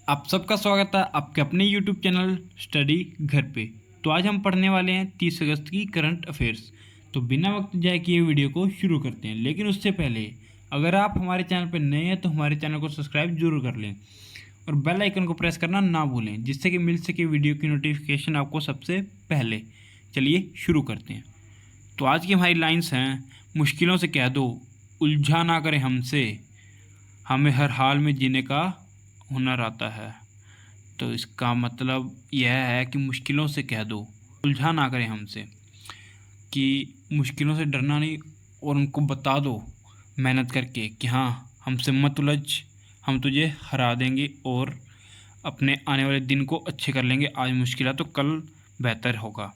आप सबका स्वागत है आपके अपने YouTube चैनल स्टडी घर पे। तो आज हम पढ़ने वाले हैं 30 अगस्त की करंट अफेयर्स। तो बिना वक्त जाए किए वीडियो को शुरू करते हैं, लेकिन उससे पहले अगर आप हमारे चैनल पर नए हैं तो हमारे चैनल को सब्सक्राइब जरूर कर लें और बेल आइकन को प्रेस करना ना भूलें, जिससे कि मिल सके वीडियो की नोटिफिकेशन आपको सबसे पहले। चलिए शुरू करते हैं। तो आज की हमारी लाइन्स हैं, मुश्किलों से कह दो, उलझा ना करें हमसे, हमें हर हाल में जीने का हुनर आता है। तो इसका मतलब यह है कि मुश्किलों से कह दो, उलझा ना करें हमसे, कि मुश्किलों से डरना नहीं और उनको बता दो मेहनत करके कि हाँ हमसे मत उलझ, हम तुझे हरा देंगे और अपने आने वाले दिन को अच्छे कर लेंगे। आज मुश्किल है तो कल बेहतर होगा।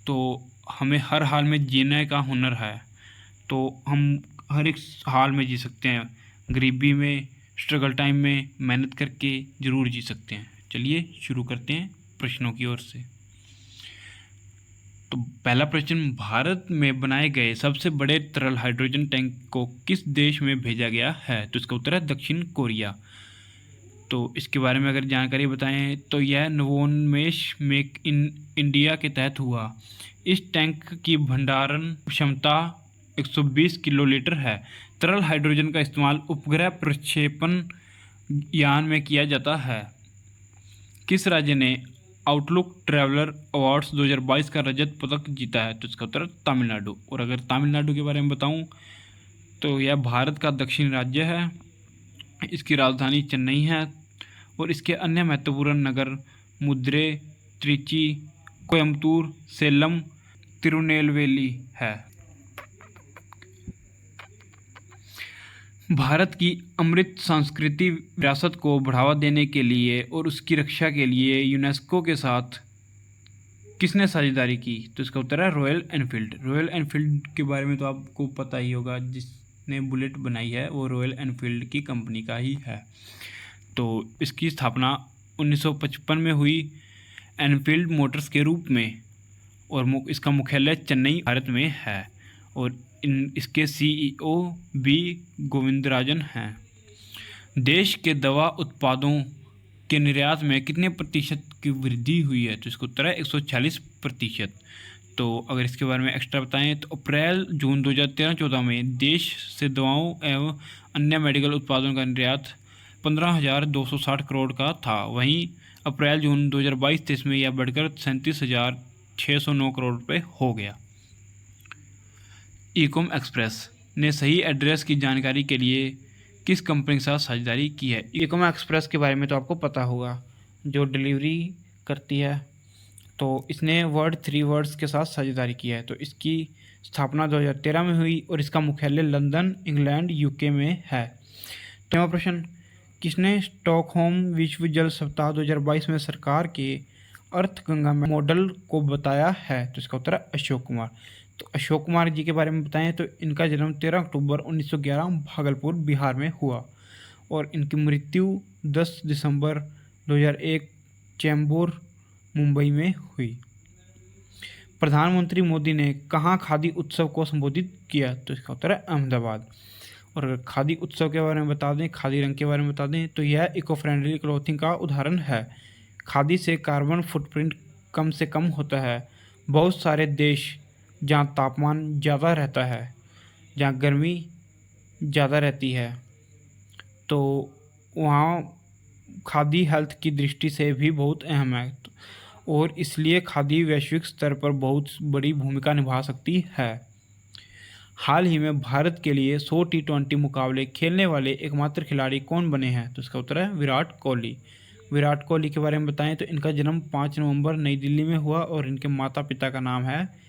तो हमें हर हाल में जीने का हुनर है, तो हम हर एक हाल में जी सकते हैं। गरीबी में, स्ट्रगल टाइम में मेहनत करके ज़रूर जी सकते हैं। चलिए शुरू करते हैं प्रश्नों की ओर से। तो पहला प्रश्न, भारत में बनाए गए सबसे बड़े तरल हाइड्रोजन टैंक को किस देश में भेजा गया है? तो इसका उत्तर है दक्षिण कोरिया। तो इसके बारे में अगर जानकारी बताएं तो यह नवोन्मेष मेक इन इंडिया के तहत हुआ। इस टैंक की भंडारण क्षमता 120 किलोलीटर है। तरल हाइड्रोजन का इस्तेमाल उपग्रह प्रक्षेपण यान में किया जाता है। किस राज्य ने आउटलुक ट्रैवलर अवार्ड्स 2022 का रजत पदक जीता है? तो इसका उत्तर तमिलनाडु। और अगर तमिलनाडु के बारे में बताऊं तो यह भारत का दक्षिणी राज्य है। इसकी राजधानी चेन्नई है और इसके अन्य महत्वपूर्ण नगर मदुरै, त्रिची, कोयम्बटूर, सेलम, तिरुनेलवेली है। भारत की अमृत सांस्कृतिक विरासत को बढ़ावा देने के लिए और उसकी रक्षा के लिए यूनेस्को के साथ किसने साझेदारी की? तो इसका उत्तर है रॉयल एनफील्ड। रॉयल एनफील्ड के बारे में तो आपको पता ही होगा, जिसने बुलेट बनाई है वो रॉयल एनफील्ड की कंपनी का ही है। तो इसकी स्थापना 1955 में हुई एनफील्ड मोटर्स के रूप में, और इसका मुख्यालय चेन्नई भारत में है। और इसके सीईओ बी गोविंदराजन हैं। देश के दवा उत्पादों के निर्यात में कितने प्रतिशत की वृद्धि हुई है? तो इसका उत्तर है 146%। तो अगर इसके बारे में एक्स्ट्रा बताएं तो अप्रैल जून 2013-14 में देश से दवाओं एवं अन्य मेडिकल उत्पादों का निर्यात 15,260 करोड़ का था। वहीं अप्रैल जून 2022-23 में यह बढ़कर 37,609 करोड़ रुपये हो गया। ईकॉम एक्सप्रेस ने सही एड्रेस की जानकारी के लिए किस कंपनी के साथ साझेदारी की है? ईकॉम एक्सप्रेस के बारे में तो आपको पता होगा, जो डिलीवरी करती है। तो इसने वर्ड 3 वर्ड्स के साथ साझेदारी की है। तो इसकी स्थापना 2013 में हुई और इसका मुख्यालय लंदन, इंग्लैंड, यूके में है। तो प्रश्न, किसने स्टॉकहोम विश्व जल सप्ताह 2022 में सरकार के अर्थ गंगा मॉडल को बताया है? तो इसका उत्तर है अशोक कुमार। तो अशोक कुमार जी के बारे में बताएं तो इनका जन्म 13 अक्टूबर 1911 भागलपुर बिहार में हुआ और इनकी मृत्यु 10 दिसंबर 2001 चेंबूर मुंबई में हुई। प्रधानमंत्री मोदी ने कहाँ खादी उत्सव को संबोधित किया? तो इसका उत्तर है अहमदाबाद। और अगर खादी उत्सव के बारे में बता दें, खादी रंग के बारे में बता दें तो यह इको फ्रेंडली क्लॉथिंग का उदाहरण है। खादी से कार्बन फुटप्रिंट कम से कम होता है। बहुत सारे देश जहाँ तापमान ज़्यादा रहता है, जहाँ गर्मी ज़्यादा रहती है, तो वहाँ खादी हेल्थ की दृष्टि से भी बहुत अहम है और इसलिए खादी वैश्विक स्तर पर बहुत बड़ी भूमिका निभा सकती है। हाल ही में भारत के लिए 100 T20 मुकाबले खेलने वाले एकमात्र खिलाड़ी कौन बने हैं? तो इसका उत्तर है विराट कोहली। विराट कोहली के बारे में बताएं तो इनका जन्म 5 नवंबर नई दिल्ली में हुआ और इनके माता पिता का नाम है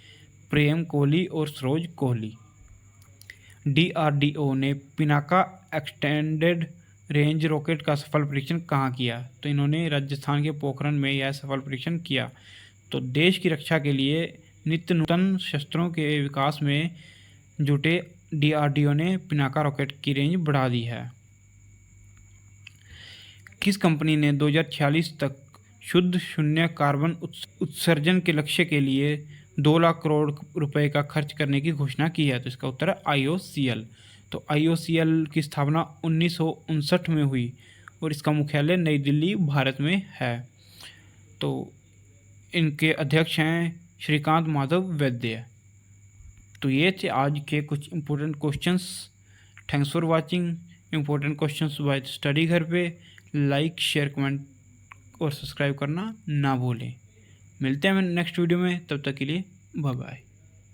प्रेम कोहली और सरोज कोहली। DRDO ने पिनाका एक्सटेंडेड रेंज रॉकेट का सफल परीक्षण कहाँ किया? तो इन्होंने राजस्थान के पोखरण में यह सफल परीक्षण किया। तो देश की रक्षा के लिए नित्य नूतन शस्त्रों के विकास में जुटे DRDO ने पिनाका रॉकेट की रेंज बढ़ा दी है। किस कंपनी ने 2046 तक शुद्ध शून्य कार्बन उत्सर्जन के लक्ष्य के लिए 2 लाख करोड़ रुपए का खर्च करने की घोषणा की है? तो इसका उत्तर है IOCL। तो IOCL की स्थापना 1959 में हुई और इसका मुख्यालय नई दिल्ली भारत में है। तो इनके अध्यक्ष हैं श्रीकांत माधव वैद्य। तो ये थे आज के कुछ important questions. Thanks for watching. Important questions bye study घर पे लाइक शेयर कमेंट और सब्सक्राइब करना ना भूलें। मिलते हैं नेक्स्ट वीडियो में, तब तक के लिए बाय बाय।